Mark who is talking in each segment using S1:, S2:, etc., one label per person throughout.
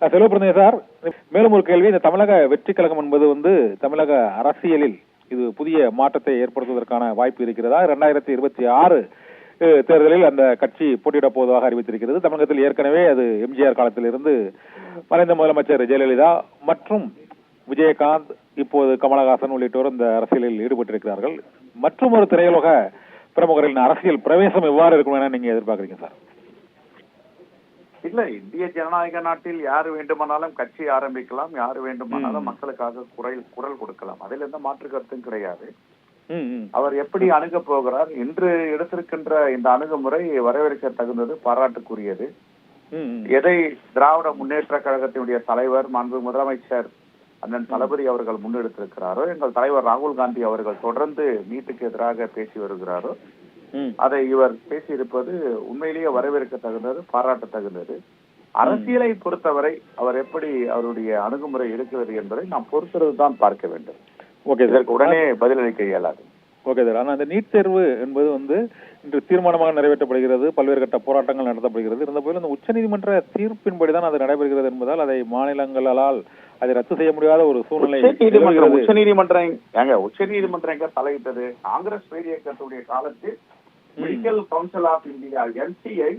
S1: செல்வபிரந்தே sir, மேலும் ஒரு கேள்வி. இந்த தமிழக வெற்றி கழகம் என்பது தமிழக அரசியலில் இது புதிய மாற்றத்தை ஏற்படுத்துவதற்கான வாய்ப்பு இருக்கிறதா? 2026 தேர்தலில் அந்த கட்சி போட்டியிடப் போவதாக அறிவித்திருக்கிறது. தமிழகத்தில் ஏற்கனவே அது எம்ஜிஆர் காலத்திலிருந்து மறைந்த முதலமைச்சர் ஜெயலலிதா மற்றும் விஜயகாந்த், இப்போது கமலஹாசன் உள்ளிட்டோர் இந்த அரசியலில் ஈடுபட்டிருக்கிறார்கள். மற்றும் ஒரு திரையுலக பிரமுகர்களின் அரசியல் பிரவேசம் எவ்வாறு இருக்கும் என நீங்க எதிர்பார்க்கறீங்க சார்?
S2: இல்ல, இந்திய ஜனநாயக நாட்டில் யாரு வேண்டுமானாலும் கட்சி ஆரம்பிக்கலாம், யாரு வேண்டுமானாலும் மக்களுக்காக குரல் கொடுக்கலாம். அதில் எந்த மாற்று கருத்தும் கிடையாது. அவர் எப்படி அணுக போகிறார் இன்று எடுத்திருக்கின்ற இந்த அணுகுமுறை வரவேற்க தகுந்தது, பாராட்டுக்குரியது. எதை திராவிட முன்னேற்ற கழகத்தினுடைய தலைவர் மாண்பு முதலமைச்சர் அண்ணன் தளபதி அவர்கள் முன்னெடுத்திருக்கிறாரோ, எங்கள் தலைவர் ராகுல் காந்தி அவர்கள் தொடர்ந்து நீட்டுக்கு எதிராக பேசி வருகிறாரோ, அதை இவர் பேசியிருப்பது உண்மையிலேயே வரவேற்க தகுந்தது, பாராட்ட தகுந்தது. அரசியலை பொறுத்தவரை அவர் எப்படி அவருடைய அணுகுமுறை இருக்கிறது என்பதை நாம் பொறுத்திருந்துதான் பார்க்க வேண்டும்.
S1: ஓகே,
S2: இதற்கு உடனே பதிலளிக்க இயலாது.
S1: Okay sir. ஆனா அந்த நீட் தேர்வு என்பது இன்று தீர்மானமாக நிறைவேற்றப்படுகிறது, பல்வேறு கட்ட போராட்டங்கள் நடத்தப்படுகிறது. இருந்த போதிலும் அந்த உச்சநீதிமன்ற தீர்ப்பின்படிதான் அது நடைபெறுகிறது என்பதால் அதை மாநிலங்களால் அதை ரத்து செய்ய முடியாத ஒரு சூழ்நிலை.
S2: உச்சநீதிமன்றம் எங்க தலையிட்டது? காங்கிரஸ் பேரியக்கத்துடைய காலத்தில் Medical Council of India MCI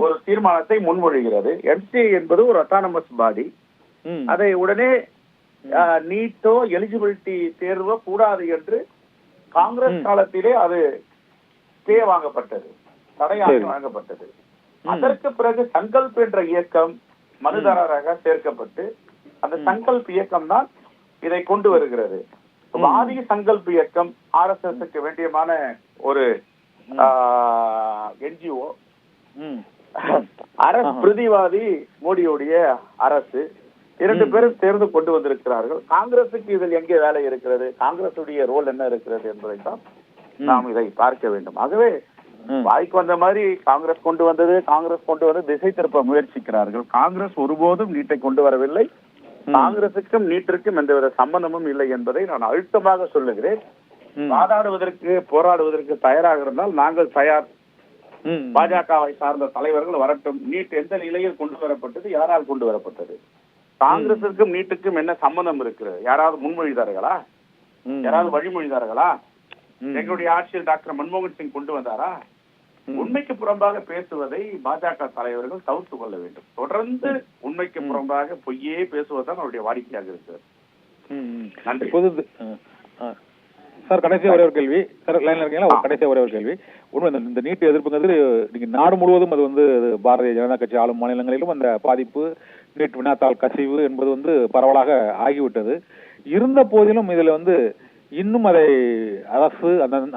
S2: ஒரு தீர்மானத்தை முன்மொழிகிறது. எம்சிஐ என்பது ஒரு அட்டானமஸ் பாடி. அதை உடனே நீட்டோ எலிஜிபிலிட்டி தேர்வோ கூடாது என்று காங்கிரஸ் காலத்திலே அது ஸ்டே வாங்கப்பட்டது, தடையாக வழங்கப்பட்டது. அதற்கு பிறகு சங்கல்ப் என்ற இயக்கம் மனுதாரராக சேர்க்கப்பட்டு அந்த சங்கல்ப் இயக்கம் தான் இதை கொண்டு வருகிறது. வாதி சங்கல்ப் இயக்கம் RSSக்கு வேண்டியமான ஒரு என்ஜிஓ, அரசு பிரதிவாதி மோடியுடைய அரசு, இரண்டு பேரும் சேர்ந்து கொண்டு வந்திருக்கிறார்கள். காங்கிரசுக்கு இதில் எங்கே வேலை இருக்கிறது, காங்கிரசுடைய ரோல் என்ன இருக்கிறது என்பதைத்தான் நாம் இதை பார்க்க வேண்டும். ஆகவே வாய்க்கு வந்த மாதிரி காங்கிரஸ் கொண்டு வந்து திசை திருப்ப முயற்சிக்கிறார்கள். காங்கிரஸ் ஒருபோதும் நீட்டை கொண்டு வரவில்லை. காங்கிரசுக்கும் நீட்டிற்கும் எந்தவித சம்பந்தமும் இல்லை என்பதை நான் அழுத்தமாக சொல்லுகிறேன். வாதாடுவதற்கு போராடுவதற்கு தயாராக இருந்தால் நாங்கள் தயார். பாஜகவை சார்ந்த தலைவர்கள் வரட்டும். நீட் எந்த நிலையில் கொண்டு வரப்பட்டது, யாரால் கொண்டு வரப்பட்டது, காங்கிரசுக்கும் நீட்டுக்கும் என்ன சம்பந்தம் இருக்கிறது, யாராவது முன்மொழிதார்களா, யாராவது வழிமொழிதார்களா? எங்களுடைய ஆட்சியில் டாக்டர் மன்மோகன் சிங் கொண்டு வந்தாரா? உண்மைக்கு புறம்பாக பேசுவதை பாஜக தலைவர்கள் தவிர்த்து கொள்ள வேண்டும். தொடர்ந்து உண்மைக்கு புறம்பாக பொய்யே பேசுவதுதான் அவருடைய வாடிக்கையாக இருக்கிறது. நன்றி
S1: சார். கடைசியா ஒரே ஒரு கேள்வி சார், லைன்ல இருக்கீங்களா? கடைசியா ஒரே ஒரு கேள்வி. உண்மை, இந்த நீட் எதிர்ப்புங்கிறது நீங்க நாடு முழுவதும் அது பாரதிய ஜனதா கட்சி ஆளும் மாநிலங்களிலும் அந்த பாதிப்பு, நீட் வினாத்தாள் கசிவு என்பது பரவலாக ஆகிவிட்டது. இருந்த போதிலும் இதுல இன்னும் அதை அரசு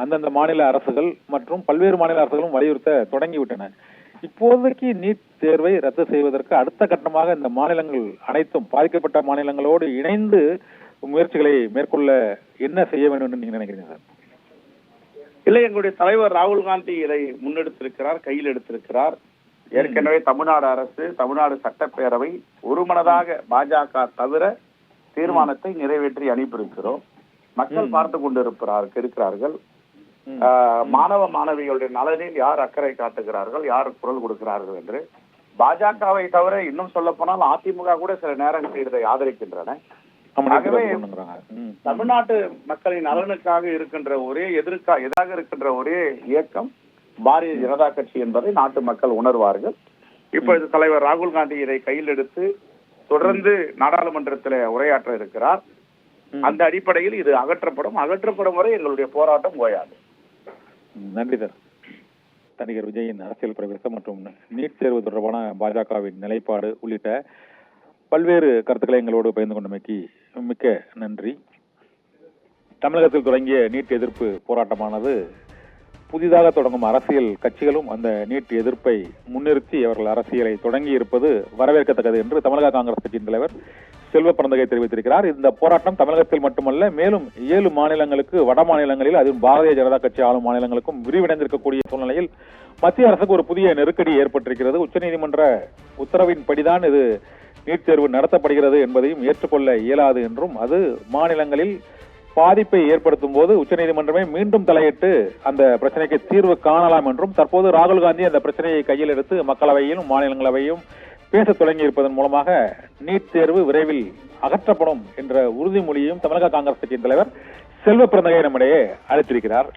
S1: அந்தந்த மாநில அரசுகள் மற்றும் பல்வேறு மாநில அரசுகளும் வலியுறுத்த தொடங்கிவிட்டன. இப்போதைக்கு நீட் தேர்வை ரத்து செய்வதற்கு அடுத்த கட்டமாக இந்த மாநிலங்கள் அனைத்தும் பாதிக்கப்பட்ட மாநிலங்களோடு இணைந்து முயற்சிகளை மேற்கொள்ள என்ன செய்ய வேண்டும் என்று நீங்க நினைக்கிறீங்க சார்?
S2: இல்லை, எங்களுடைய தலைவர் ராகுல் காந்தி இதை முன்னெடுத்திருக்கிறார், கையில் எடுத்திருக்கிறார். ஏற்கனவே தமிழ்நாடு அரசு, தமிழ்நாடு சட்டப்பேரவை ஒருமனதாக பாஜக தவிர தீர்மானத்தை நிறைவேற்றி அனுப்பியிருக்கிறோம். மக்கள் பார்த்து கொண்டிருக்கிறார்கள். மாணவ மாணவிகளுடைய நலனில் யார் அக்கறை காட்டுகிறார்கள், யார் குரல் கொடுக்கிறார்கள் என்று. பாஜகவை தவிர இன்னும் சொல்ல போனால் அதிமுக கூட சில நேரங்களில் இதை ஆதரிக்கின்றன. ஆகவே தமிழ்நாட்டு மக்களின் நலனுக்காக இருக்கின்ற எதிராக இருக்கின்ற ஒரே இயக்கம் பாரதிய ஜனதா கட்சி என்பதை நாட்டு மக்கள் உணர்வார்கள். இப்பொழுது தலைவர் ராகுல் காந்தி இதை கையில் எடுத்து தொடர்ந்து நாடாளுமன்றத்தில் உரையாற்ற இருக்கிறார். அந்த அடிப்படையில் இது அகற்றப்படும் வரை எங்களுடைய போராட்டம் ஓயாது.
S1: நன்றி சார். நடிகர் விஜயின் அரசியல் பிரவேசம் மற்றும் நீட் தேர்வு தொடர்பான பாஜகவின் நிலைப்பாடு உள்ளிட்ட பல்வேறு கருத்துக்களை எங்களோடு பகிர்ந்து கொண்டமைக்கு மிக்க நன்றி. தமிழகத்தில் தொடங்கிய நீட் எதிர்ப்பு போராட்டமானது புதிதாக தொடங்கும் அரசியல் கட்சிகளும் அந்த நீட் எதிர்ப்பை முன்னிறுத்தி அவர்கள் அரசியலை தொடங்கி இருப்பது வரவேற்கத்தக்கது என்று தமிழக காங்கிரஸ் கட்சியின் தலைவர் செல்வ பிறந்தகை தெரிவித்திருக்கிறார். இந்த போராட்டம் தமிழகத்தில் மட்டுமல்ல, மேலும் 7 மாநிலங்களுக்கு, வட மாநிலங்களில், அதுவும் பாரதிய ஜனதா கட்சி ஆளும் மாநிலங்களுக்கும் விரிவடைந்திருக்கக்கூடிய சூழ்நிலையில் மத்திய அரசுக்கு ஒரு புதிய நெருக்கடி ஏற்பட்டிருக்கிறது. உச்சநீதிமன்ற உத்தரவின்படிதான் இது நீட் தேர்வு நடத்தப்படுகிறது என்பதையும் ஏற்றுக்கொள்ள இயலாது என்றும், அது மாநிலங்களில் பாதிப்பை ஏற்படுத்தும் போது உச்சநீதிமன்றமே மீண்டும் தலையிட்டு அந்த பிரச்சனைக்கு தீர்வு காணலாம் என்றும், தற்போது ராகுல் காந்தி அந்த பிரச்சனையை கையில் எடுத்து மக்களவையிலும் மாநிலங்களவையும் பேச தொடங்கி இருப்பதன் மூலமாக நீட் தேர்வு விரைவில் அகற்றப்படும் என்ற உறுதிமொழியையும் தமிழக காங்கிரஸ் கட்சியின் தலைவர் செல்வ பிறந்தகை நம்மிடையே அளித்திருக்கிறார்.